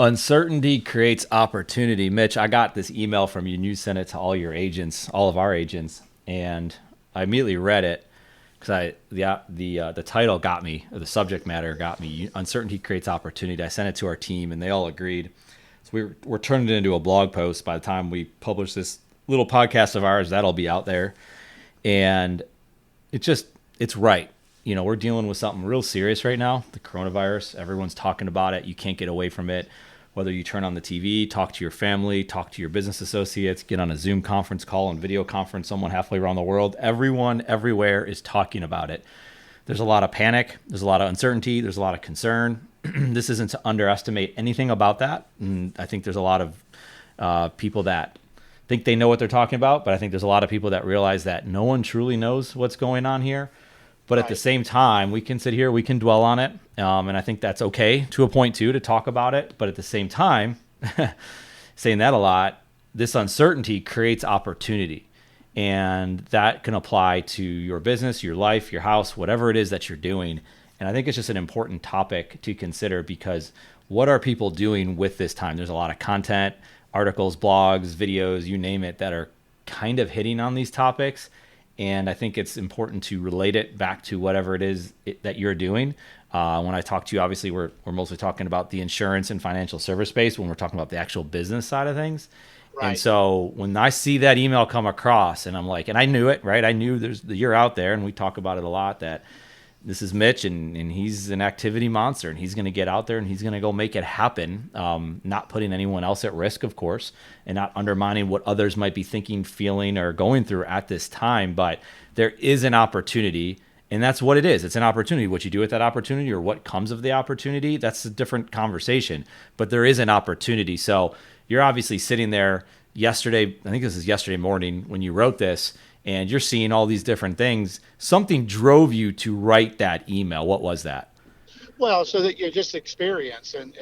Uncertainty creates opportunity. Mitch, I got this email from you and you sent it to all your agents, all of our agents, and I immediately read it because the title got me, or the subject matter got me. Uncertainty creates opportunity. I sent it to our team and they all agreed. So we're turning it into a blog post. By the time we publish this little podcast of ours, that'll be out there. And it's right. We're dealing with something real serious right now, the coronavirus. Everyone's talking about it. You can't get away from it. Whether you turn on the TV, talk to your family, talk to your business associates, get on a Zoom conference call and video conference someone halfway around the world, everyone everywhere is talking about it. There's a lot of panic. There's a lot of uncertainty. There's a lot of concern. This isn't to underestimate anything about that. And I think there's a lot of people that think they know what they're talking about, but I think there's a lot of people that realize that no one truly knows what's going on here. But at the same time, we can sit here, we can dwell on it. And I think that's okay to a point too, to talk about it. But at the same time, saying that a lot, this uncertainty creates opportunity. And that can apply to your business, your life, your house, whatever it is that you're doing. And I think it's just an important topic to consider, because what are people doing with this time? There's a lot of content, articles, blogs, videos, you name it, that are kind of hitting on these topics. And I think it's important to relate it back to whatever it is that you're doing. When I talk to you, obviously, we're mostly talking about the insurance and financial service space when we're talking about the actual business side of things. Right. And so when I see that email come across and I'm like, and I knew it, right? I knew you're out there, and we talk about it a lot, that this is Mitch and he's an activity monster, and he's going to get out there and he's going to go make it happen. Not putting anyone else at risk, of course, and not undermining what others might be thinking, feeling, or going through at this time. But there is an opportunity, and that's what it is. It's an opportunity. What you do with that opportunity, or what comes of the opportunity, that's a different conversation. But there is an opportunity. So you're obviously sitting there yesterday, I think this is yesterday morning when you wrote this, and you're seeing all these different things. Something drove you to write that email. What was that? Well, so that you just experience, and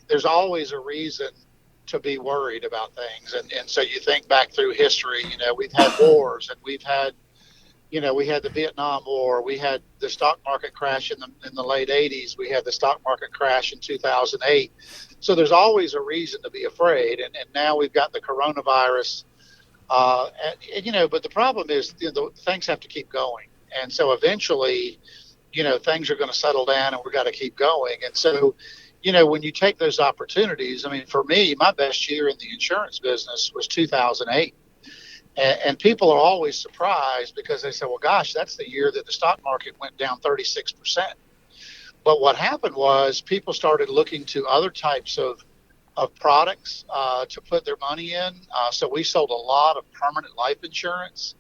there's always a reason to be worried about things. And so you think back through history, we've had wars, and we've had, we had the Vietnam War, we had the stock market crash in the late 80s, we had the stock market crash in 2008. So there's always a reason to be afraid. And now we've got the coronavirus. But the problem is, things have to keep going. And so eventually, things are going to settle down, and we've got to keep going. And so, when you take those opportunities, I mean, for me, my best year in the insurance business was 2008. And people are always surprised because they say, well, gosh, that's the year that the stock market went down 36%. But what happened was people started looking to other types of products to put their money in. So we sold a lot of permanent life insurance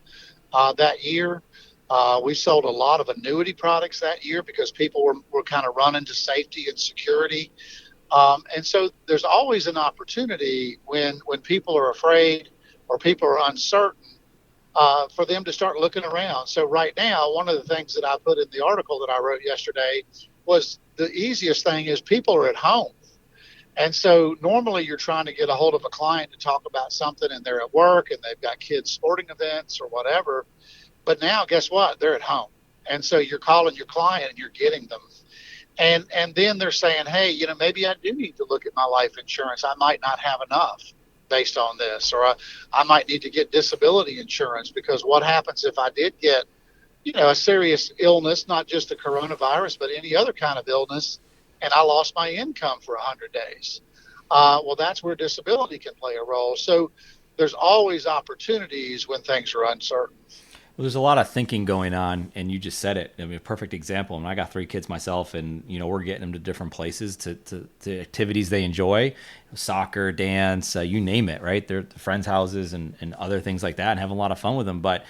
that year. We sold a lot of annuity products that year because people were kind of running to safety and security. And so there's always an opportunity when people are afraid or people are uncertain for them to start looking around. So right now, one of the things that I put in the article that I wrote yesterday was the easiest thing is people are at home. And so normally you're trying to get a hold of a client to talk about something, and they're at work and they've got kids' sporting events or whatever. But now, guess what? They're at home. And so you're calling your client and you're getting them. And then they're saying, hey, maybe I do need to look at my life insurance. I might not have enough based on this, or I might need to get disability insurance, because what happens if I did get, a serious illness, not just the coronavirus, but any other kind of illness, and I lost my income for 100 days. Well, that's where disability can play a role. So there's always opportunities when things are uncertain. Well, there's a lot of thinking going on, and you just said it. I mean, a perfect example. And I got 3 kids myself, and we're getting them to different places to activities they enjoy, soccer, dance, you name it, right? They're at friends' houses and other things like that, and having a lot of fun with them. But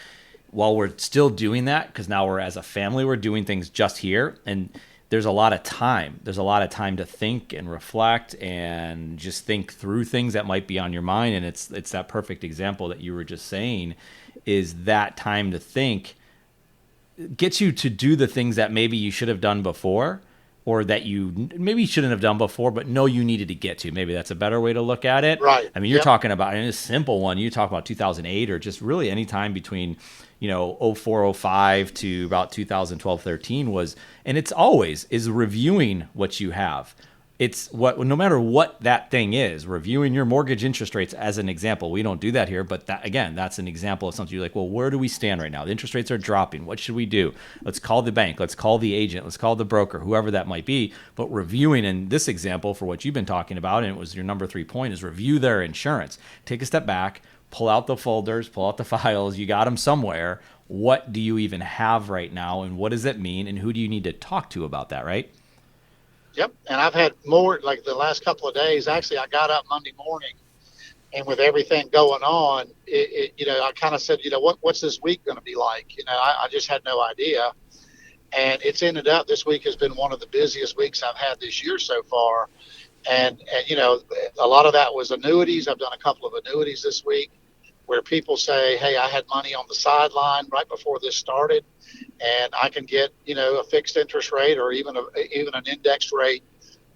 while we're still doing that, because now we're as a family, we're doing things just here, and there's a lot of time. There's a lot of time to think and reflect and just think through things that might be on your mind. And it's that perfect example that you were just saying, is that time to think gets you to do the things that maybe you should have done before, or that you maybe shouldn't have done before, but know you needed to get to. Maybe that's a better way to look at it. Right. I mean, you're talking about, in a simple one, you talk about 2008, or just really any time between 04, 05 to about 2012, 13 was, and it's always is reviewing what you have. it's what, no matter what that thing is, reviewing your mortgage interest rates as an example. We don't do that here, but that, again, that's an example of something you're like, well, where do we stand right now? The interest rates are dropping. What should we do? Let's call the bank. Let's call the agent. Let's call the broker, whoever that might be. But reviewing in this example for what you've been talking about, and it was your number 3 point, is review their insurance. Take a step back, pull out the folders, pull out the files. You got them somewhere. What do you even have right now? And what does it mean? And who do you need to talk to about that, right? Yep. And I've had more, like the last couple of days. Actually, I got up Monday morning, and with everything going on, I kind of said, what's this week going to be like? I just had no idea. And it's ended up, this week has been one of the busiest weeks I've had this year so far. And a lot of that was annuities. I've done a couple of annuities this week where people say, hey, I had money on the sideline right before this started, and I can get, a fixed interest rate or even an indexed rate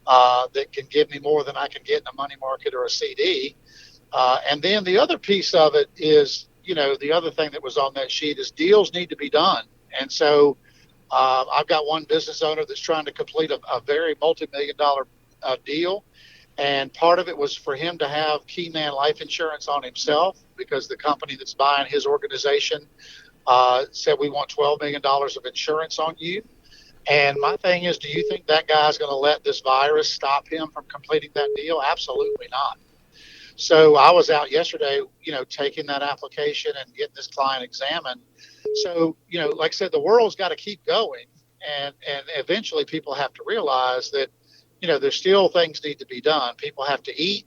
that can give me more than I can get in a money market or a CD. And then the other piece of it is, the other thing that was on that sheet is deals need to be done. And so I've got one business owner that's trying to complete a very multi-million-dollar deal. And part of it was for him to have key man life insurance on himself, because the company that's buying his organization said, we want $12 million of insurance on you. And my thing is, do you think that guy's going to let this virus stop him from completing that deal? Absolutely not. So I was out yesterday, taking that application and getting this client examined. So, like I said, the world's got to keep going. And eventually people have to realize that, there's still things need to be done. People have to eat.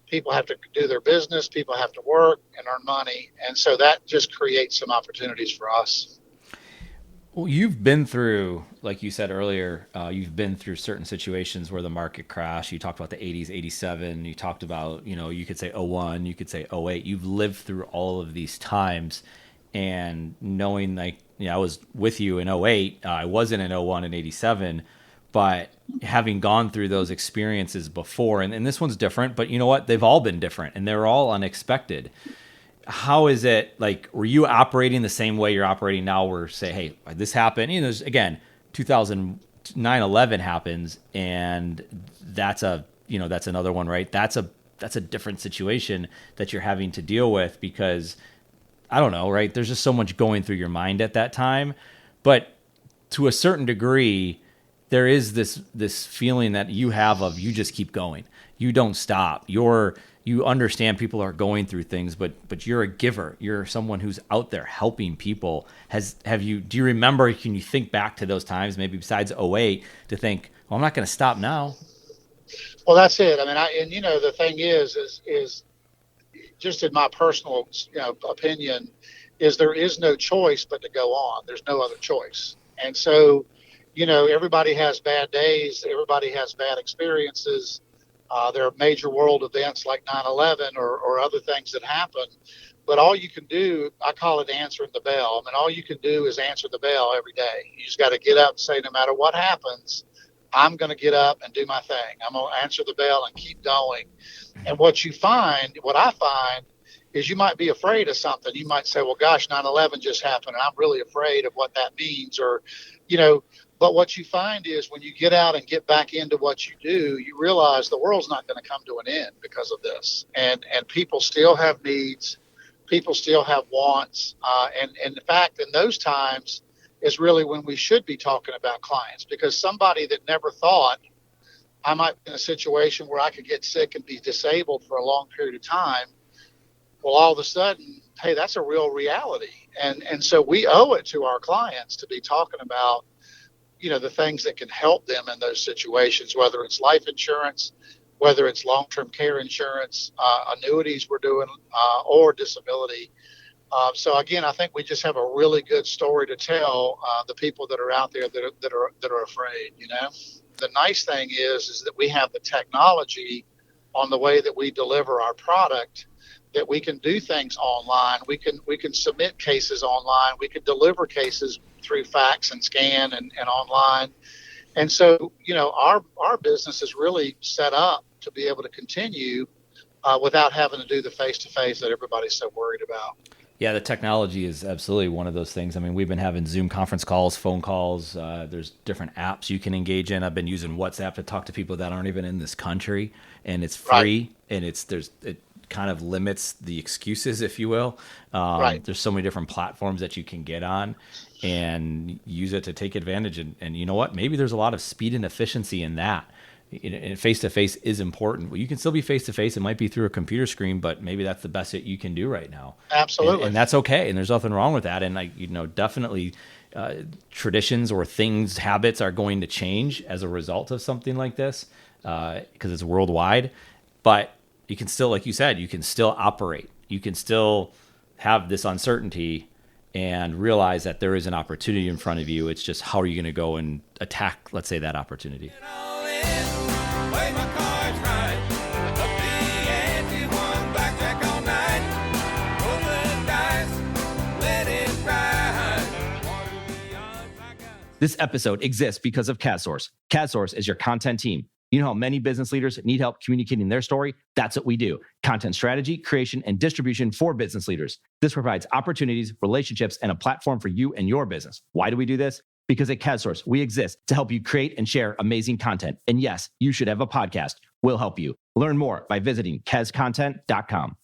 People have to do their business. People have to work and earn money. And so that just creates some opportunities for us. Well, you've been through, like you said earlier, you've been through certain situations where the market crashed. You talked about the 80s, 87. You talked about, you could say '01, you could say '08. You've lived through all of these times. And knowing, I was with you in '08. I wasn't in '01 and '87. But having gone through those experiences before, and this one's different, but you know what? They've all been different, and they're all unexpected. How is it, were you operating the same way you're operating now, where say, hey, this happened, again, 2009-11 happens, and that's another one, right? That's a different situation that you're having to deal with, because I don't know, right? There's just so much going through your mind at that time. But to a certain degree, there is this feeling that you have of, you just keep going. You don't stop. You understand people are going through things, but you're a giver. You're someone who's out there helping people. Do you remember, can you think back to those times, maybe besides '08, to think, well, I'm not going to stop now? Well, that's it. I mean, the thing is just in my personal, opinion, is there is no choice but to go on. There's no other choice. And so, everybody has bad days. Everybody has bad experiences. There are major world events like 9/11 or other things that happen. But all you can do, I call it answering the bell. I mean, all you can do is answer the bell every day. You just got to get up and say, no matter what happens, I'm going to get up and do my thing. I'm going to answer the bell and keep going. And what I find, is you might be afraid of something. You might say, well, gosh, 9/11 just happened, and I'm really afraid of what that means. But what you find is when you get out and get back into what you do, you realize the world's not going to come to an end because of this. And people still have needs. People still have wants. And in fact, in those times is really when we should be talking about clients, because somebody that never thought I might be in a situation where I could get sick and be disabled for a long period of time, well, all of a sudden, hey, that's a real reality. And so we owe it to our clients to be talking about, the things that can help them in those situations, whether it's life insurance, whether it's long-term care insurance, annuities we're doing, or disability. So again, I think we just have a really good story to tell the people that are out there that are afraid. The nice thing is that we have the technology on the way that we deliver our product, that we can do things online. We can submit cases online. We can deliver cases through fax and scan and online. And so, our business is really set up to be able to continue without having to do the face-to-face that everybody's so worried about. Yeah, the technology is absolutely one of those things. I mean, we've been having Zoom conference calls, phone calls. There's different apps you can engage in. I've been using WhatsApp to talk to people that aren't even in this country, and it's Right. free, and it kind of limits the excuses, if you will. Right. There's so many different platforms that you can get on and use it to take advantage. And you know what? Maybe there's a lot of speed and efficiency in that. And face to face is important. Well, you can still be face to face. It might be through a computer screen, but maybe that's the best that you can do right now. Absolutely. And that's okay. And there's nothing wrong with that. And definitely traditions or things, habits are going to change as a result of something like this because it's worldwide. But you can still, like you said, you can still operate. You can still have this uncertainty and realize that there is an opportunity in front of you. It's just how are you going to go and attack, let's say, that opportunity. This episode exists because of CADSource. CADSource is your content team. You know how many business leaders need help communicating their story? That's what we do. Content strategy, creation, and distribution for business leaders. This provides opportunities, relationships, and a platform for you and your business. Why do we do this? Because at CADSource, we exist to help you create and share amazing content. And yes, you should have a podcast. We'll help you. Learn more by visiting kescontent.com.